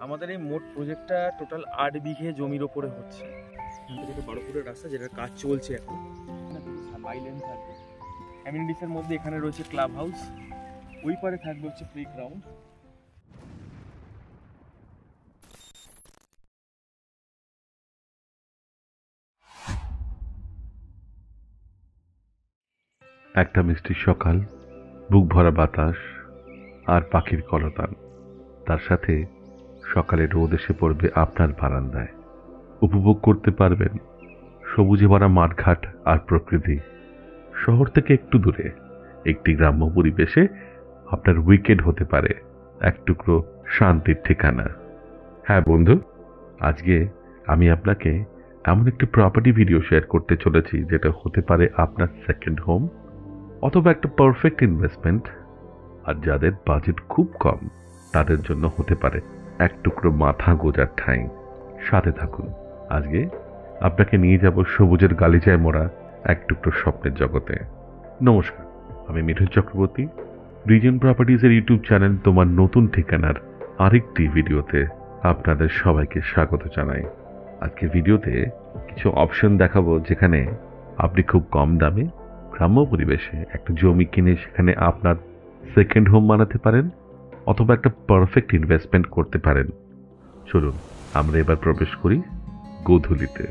আমাদের এই মোট প্রজেক্টটা টোটাল 8 বিঘে জমির ওপরে হচ্ছে। এখান থেকে 12 ফুটের রাস্তা, যেটার কাজ চলছে এখন। বাইলেন থাকবে অ্যামিনিটিসের মধ্যে, এখানে রয়েছে ক্লাব হাউস, ওই পারে থাকবে হচ্ছে প্লে গ্রাউন্ড। একটা মিষ্টি সকাল, বুক ভরা বাতাস আর পাখির কলতান, তার সাথে সকালে রোদ এসে পড়বে আপনার বারান্দায়। উপভোগ করতে পারবেন সবুজে ভরা মাঠঘাট আর প্রকৃতি। শহর থেকে একটু দূরে একটি গ্রাম্য পরিবেশে আপনার উইকেন্ড হতে পারে এক টুকরো শান্তির ঠিকানা। হ্যাঁ বন্ধু, আজকে আমি আপনাকে এমন একটি প্রপার্টি ভিডিও শেয়ার করতে চলেছি যেটা হতে পারে আপনার সেকেন্ড হোম অথবা একটা পারফেক্ট ইনভেস্টমেন্ট। আর যাদের বাজেট খুব কম তাদের জন্য হতে পারে এক টুকরো মাথা গোজার ঠাঁই। সাথে থাকুন, আজকে আপনাকে নিয়ে যাব সবুজের গালিচায় মোড়া এক টুকরো স্বপ্নের জগতে। নমস্কার, আমি মিঠুন চক্রবর্তী। রিজন প্রপার্টিজের ইউটিউব চ্যানেল তোমার নতুন ঠিকানার আরেকটি ভিডিওতে আপনাদের সবাইকে স্বাগত জানাই। আজকের ভিডিওতে কিছু অপশন দেখাবো যেখানে আপনি খুব কম দামে গ্রাম্য পরিবেশে একটা জমি কিনে সেখানে আপনার সেকেন্ড হোম বানাতে পারেন অথবা একটা পারফেক্ট ইনভেস্টমেন্ট করতে পারেন। চলুন আমরা এবার প্রবেশ করি গোধূলিতে।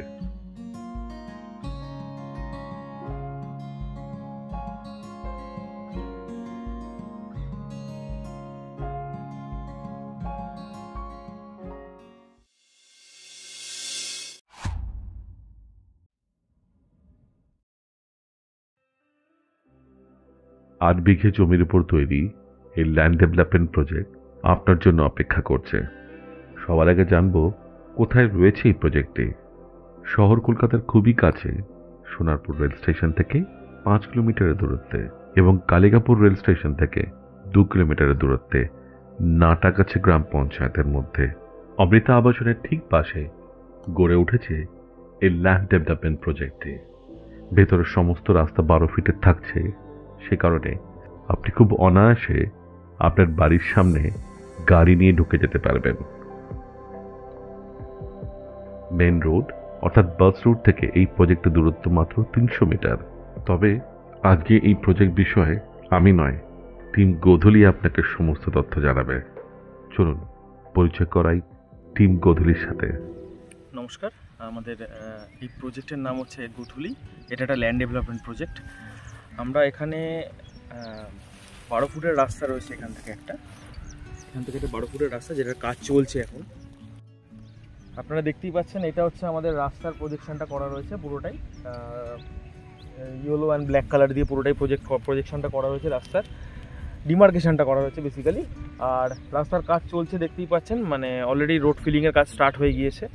আট বিঘে জমির উপর তৈরি এই ল্যান্ড ডেভেলপমেন্ট প্রজেক্ট আপনার জন্য অপেক্ষা করছে। সবার আগে জানবো কোথায় রয়েছে এই প্রজেক্টটি। শহর কলকাতার খুবই কাছে, সোনারপুর রেল স্টেশন থেকে 5 কিলোমিটারের দূরত্বে এবং কালিকাপুর রেল স্টেশন থেকে 2 কিলোমিটারের দূরত্বে নাটাগাছি গ্রাম পঞ্চায়েতের মধ্যে। অমৃতা আবাসনের ঠিক পাশে গড়ে উঠেছে এই ল্যান্ড ডেভেলপমেন্ট প্রজেক্টটি। ভেতরের সমস্ত রাস্তা 12 ফিটের থাকছে, সে কারণে আপনি খুব অনায়াসে আপনার বাড়ির সামনে গাড়ি নিয়ে ঢুকে যেতে পারবেন। মেন রোড অর্থাৎ বাস রুট থেকে এই প্রজেক্টের দূরত্ব মাত্র 300 মিটার। তবে আজকে এই প্রজেক্ট বিষয়ে আমি নয়, টিম গোধূলি আপনাকে সমস্ত তথ্য জানাবে। চলুন পরিচয় করাই টিম গোধূলির সাথে। নমস্কার, আমাদের এই প্রজেক্টের নাম হচ্ছে গোধূলি। এটা একটা ল্যান্ড ডেভেলপমেন্ট প্রজেক্ট। আমরা এখানে 12 ফুটের রাস্তা রয়েছে, এখান থেকে একটা 12 ফুটের রাস্তা, যেটার কাজ চলছে এখন। আপনারা দেখতেই পাচ্ছেন, এটা হচ্ছে আমাদের রাস্তার প্রজেকশনটা করা রয়েছে পুরোটাই ইয়েলো অ্যান্ড ব্ল্যাক কালার দিয়ে পুরোটাই প্রজেকশনটা করা রয়েছে। রাস্তার ডিমার্কেশনটা করা হয়েছে বেসিক্যালি। আর রাস্তার কাজ চলছে দেখতেই পাচ্ছেন, মানে অলরেডি রোড ফিলিংয়ের কাজ স্টার্ট হয়ে গিয়েছে।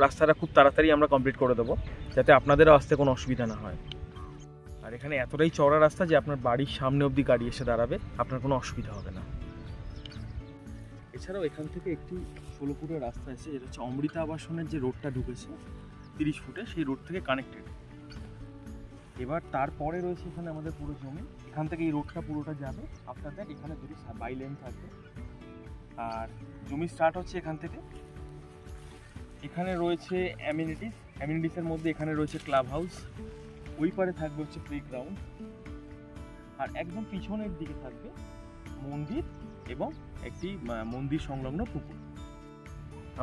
রাস্তাটা খুব তাড়াতাড়ি আমরা কমপ্লিট করে দেবো, যাতে আপনাদেরও আসতে কোনো অসুবিধা না হয়। আর এখানে এতটাই চওড়া রাস্তা যে আপনার বাড়ির সামনে অবধি গাড়ি এসে দাঁড়াবে, আপনার কোনো অসুবিধা হবে না। এছাড়াও এখান থেকে একটি 16 ফুটের রাস্তা আছে, যেটা হচ্ছে অমৃতা আবাসনের যে রোডটা ঢুকেছে 30 ফুটে, সেই রোড থেকে কানেক্টেড। এবার তারপরে রয়েছে এখানে আমাদের পুরো জমি। এখান থেকে এই রোডটা পুরোটা যাবে আপনাদের, এখানে দুটি বাইলেন থাকবে। আর জমি স্টার্ট হচ্ছে এখান থেকে। এখানে রয়েছে অ্যামিনিটিসের মধ্যে এখানে রয়েছে ক্লাব হাউস, ওই পারে থাকবে হচ্ছে প্লে গ্রাউন্ড, আর একদম পিছনের দিকে থাকবে মন্দির এবং একটি মন্দির সংলগ্ন পুকুর।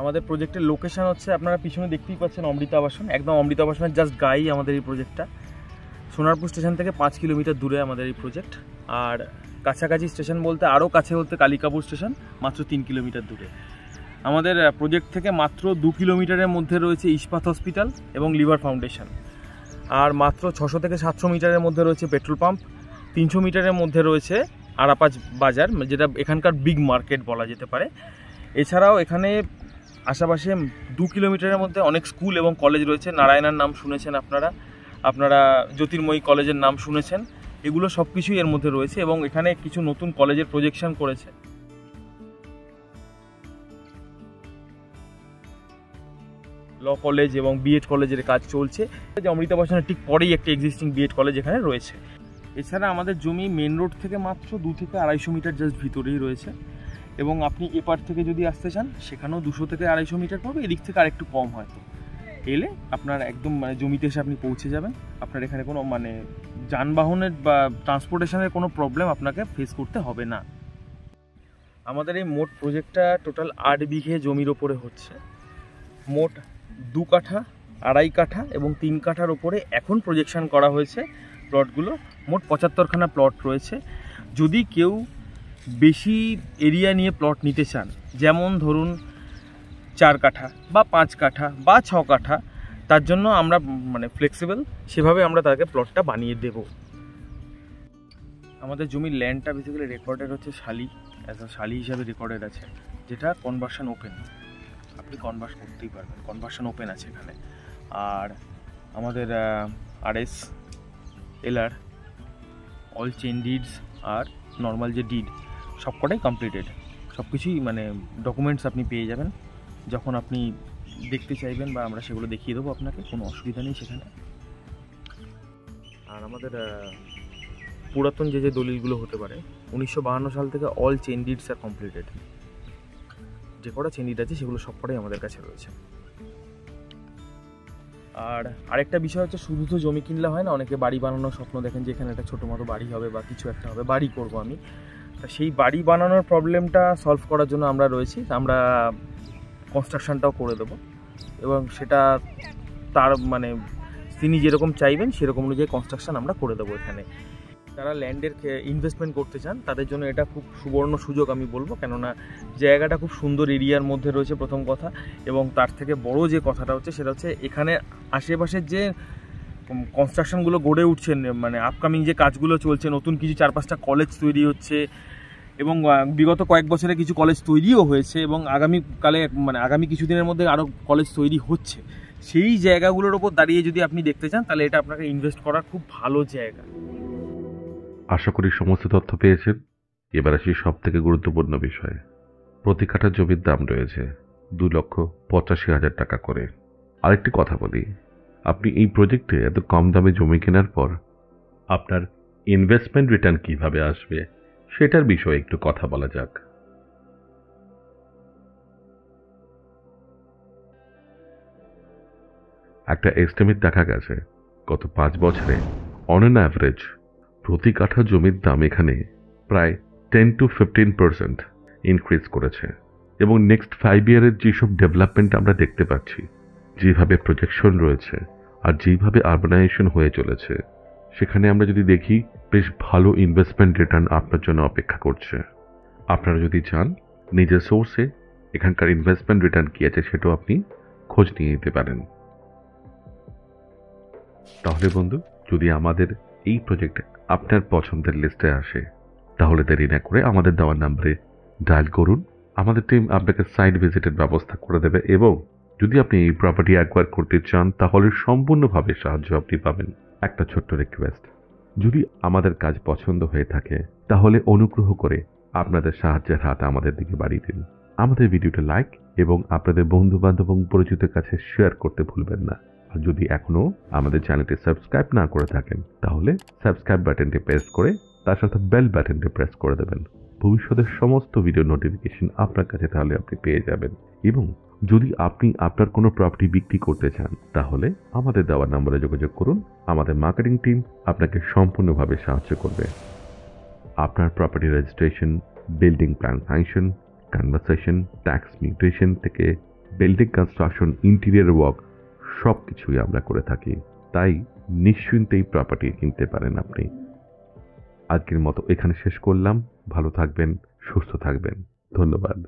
আমাদের প্রজেক্টের লোকেশন হচ্ছে, আপনারা পিছনে দেখতেই পাচ্ছেন অমৃতা আবাসন। একদম অমৃতা আবাসনের জাস্ট গায়েই আমাদের এই প্রজেক্টটা। সোনারপুর স্টেশন থেকে 5 কিলোমিটার দূরে আমাদের এই প্রজেক্ট। আর কাছাকাছি স্টেশন বলতে আরও কাছে বলতে কালিকাপুর স্টেশন মাত্র 3 কিলোমিটার দূরে। আমাদের প্রজেক্ট থেকে মাত্র 2 কিলোমিটারের মধ্যে রয়েছে ইস্পাত হসপিটাল এবং লিভার ফাউন্ডেশন। আর মাত্র 600 থেকে 700 মিটারের মধ্যে রয়েছে পেট্রোল পাম্প। 300 মিটারের মধ্যে রয়েছে আরাপাজ বাজার, যেটা এখানকার বিগ মার্কেট বলা যেতে পারে। এছাড়াও এখানে আশেপাশে 2 কিলোমিটারের মধ্যে অনেক স্কুল এবং কলেজ রয়েছে। নারায়ণার নাম শুনেছেন আপনারা জ্যোতির্ময়ী কলেজের নাম শুনেছেন। এগুলো সব কিছুই এর মধ্যে রয়েছে এবং এখানে কিছু নতুন কলেজের প্রজেকশন করেছে। ল কলেজ এবং বিএড কলেজের কাজ চলছে। অমৃতা আবাসনের ঠিক পরেই একটি এক্সিস্টিং বিএড কলেজ এখানে রয়েছে। এছাড়া আমাদের জমি মেন রোড থেকে মাত্র 2 থেকে 250 মিটার জাস্ট ভিতরেই রয়েছে। এবং আপনি এপার থেকে যদি আসতে চান সেখানেও 200 থেকে 250 মিটার পড়বে, এদিক থেকে আরেকটু কম হয়তো। এলে আপনার একদম মানে জমিতে এসে আপনি পৌঁছে যাবেন। আপনার এখানে কোনো মানে যানবাহনের বা ট্রান্সপোর্টেশনের কোনো প্রবলেম আপনাকে ফেস করতে হবে না। আমাদের এই মোট প্রজেক্টটা টোটাল 8 বিঘে জমির ওপরে হচ্ছে। মোট 2 কাঠা, 2.5 কাঠা এবং 3 কাঠার ওপরে এখন প্রজেকশন করা হয়েছে প্লটগুলো। মোট 75খানা প্লট রয়েছে। যদি কেউ বেশি এরিয়া নিয়ে প্লট নিতে চান, যেমন ধরুন 4 কাঠা বা 5 কাঠা বা 6 কাঠা, তার জন্য আমরা মানে ফ্লেক্সিবল, সেভাবে আমরা তাকে প্লটটা বানিয়ে দেব। আমাদের জমির ল্যান্ডটা বেসিক্যালি রেকর্ডেড হচ্ছে শালি, অ্যাজ আ শালি হিসাবে রেকর্ডেড আছে, যেটা কনভার্সন ওপেন, আপনি কনভার্ট করতেই পারবেন, কনভার্সন ওপেন আছে এখানে। আর আমাদের RS, LR, all chain deeds আর নর্মাল যে ডিড সবকটাই কমপ্লিটেড। সব কিছুই মানে ডকুমেন্টস আপনি পেয়ে যাবেন যখন আপনি দেখতে চাইবেন, বা আমরা সেগুলো দেখিয়ে দেবো আপনাকে, কোনো অসুবিধা নেই সেখানে। আর আমাদের পুরাতন যে দলিলগুলো হতে পারে, 1952 সাল থেকে অল চেন ডিডস আর কমপ্লিটেড। যে কটা চেন ডিড আছে সেগুলো সবকটাই আমাদের কাছে রয়েছে। আর আরেকটা বিষয় হচ্ছে, শুধু তো জমি কিনলে হয় না, অনেকে বাড়ি বানানোর স্বপ্ন দেখেন যে এখানে একটা ছোটো মতো বাড়ি হবে বা কিছু একটা হবে, বাড়ি করব আমি। তা সেই বাড়ি বানানোর প্রবলেমটা সলভ করার জন্য আমরা রয়েছি। আমরা কনস্ট্রাকশনটাও করে দেবো, এবং সেটা তার মানে তিনি যেরকম চাইবেন সেরকম অনুযায়ী কনস্ট্রাকশন আমরা করে দেবো এখানে। যারা ল্যান্ডের ইনভেস্টমেন্ট করতে চান তাদের জন্য এটা খুব সুবর্ণ সুযোগ আমি বলবো, কেননা জায়গাটা খুব সুন্দর এরিয়ার মধ্যে রয়েছে প্রথম কথা, এবং তার থেকে বড় যে কথাটা হচ্ছে সেটা হচ্ছে এখানে আশেপাশের যে কনস্ট্রাকশনগুলো গড়ে উঠছে, মানে আপকামিং যে কাজগুলো চলছে, নতুন কিছু 4-5টা কলেজ তৈরি হচ্ছে, এবং বিগত কয়েক বছরে কিছু কলেজ তৈরিও হয়েছে, এবং আগামীকালে মানে আগামী কিছুদিনের মধ্যে আরও কলেজ তৈরি হচ্ছে। সেই জায়গাগুলোর ওপর দাঁড়িয়ে যদি আপনি দেখতে চান তাহলে এটা আপনাকে ইনভেস্ট করার খুব ভালো জায়গা। আশা করি সমস্ত তথ্য পেয়েছেন। এবার আসি সব থেকে গুরুত্বপূর্ণ বিষয়। প্রতি কাঠা জমির দাম রয়েছে 2,85,000 টাকা করে। আরেকটি কথা বলি, আপনি এই প্রজেক্টে এত কম দামে জমি কেনার পর আপনার ইনভেস্টমেন্ট রিটার্ন কিভাবে আসবে সেটার বিষয়ে একটু কথা বলা যাক। একটা এস্টিমেট দেখা গেছে গত 5 বছরে অন অ্যান অ্যাভারেজ প্রতি কাঠা জমির দাম এখানে প্রায় 10 to 15% ইনক্রিজ করেছে। এবং নেক্সট 5 ইয়ারের যেসব ডেভেলপমেন্ট আমরা দেখতে পাচ্ছি, যেভাবে প্রজেকশন রয়েছে আর যেভাবে আরবানাইজেশন হয়ে চলেছে, সেখানে আমরা যদি দেখি বেশ ভালো ইনভেস্টমেন্ট রিটার্ন আপনার জন্য অপেক্ষা করছে। আপনারা যদি চান নিজের সোর্সে এখানকার ইনভেস্টমেন্ট রিটার্ন কী আছে সেটাও আপনি খোঁজ নিয়ে নিতে পারেন। তাহলে বন্ধু, যদি আমাদের এই প্রজেক্ট আপনার পছন্দের লিস্টে আসে তাহলে দেরি না করে আমাদের দেওয়ার নাম্বারে ডায়াল করুন। আমাদের টিম আপনাকে সাইট ভিজিটের ব্যবস্থা করে দেবে, এবং যদি আপনি এই প্রপার্টি অ্যাকোয়ার করতে চান তাহলে সম্পূর্ণভাবে সাহায্য আপনি পাবেন। একটা ছোট্ট রিকোয়েস্ট, যদি আমাদের কাজ পছন্দ হয়ে থাকে তাহলে অনুগ্রহ করে আপনাদের সাহায্যের হাত আমাদের দিকে বাড়িয়ে দিন। আমাদের ভিডিওটা লাইক এবং আপনাদের বন্ধু বান্ধব এবং পরিচিতের কাছে শেয়ার করতে ভুলবেন না। আর যদি এখনো আমাদের চ্যানেলটি সাবস্ক্রাইব না করে থাকেন তাহলে সাবস্ক্রাইব বাটনটি প্রেস করে তার সাথে বেল বাটনটি প্রেস করে দেবেন। ভবিষ্যতের সমস্ত ভিডিও নোটিফিকেশন আপনার কাছে তাহলে আপনি পেয়ে যাবেন। এবং যদি আপনি আপনার কোনো প্রপার্টি বিক্রি করতে চান তাহলে আমাদের দেওয়া নম্বরে যোগাযোগ করুন। আমাদের মার্কেটিং টিম আপনাকে সম্পূর্ণভাবে সাহায্য করবে। আপনার property registration, building plan sanction, conversation, tax mutation থেকে বিল্ডিং কনস্ট্রাকশন, ইন্টেরিয়র ওয়ার্ক সব কিছুই আমরা করে থাকি। তাই নিশ্চিন্তেই প্রপার্টি কিনতে পারেন আপনি। আজকের মতো এখানে শেষ করলাম। ভালো থাকবেন, সুস্থ থাকবেন। ধন্যবাদ।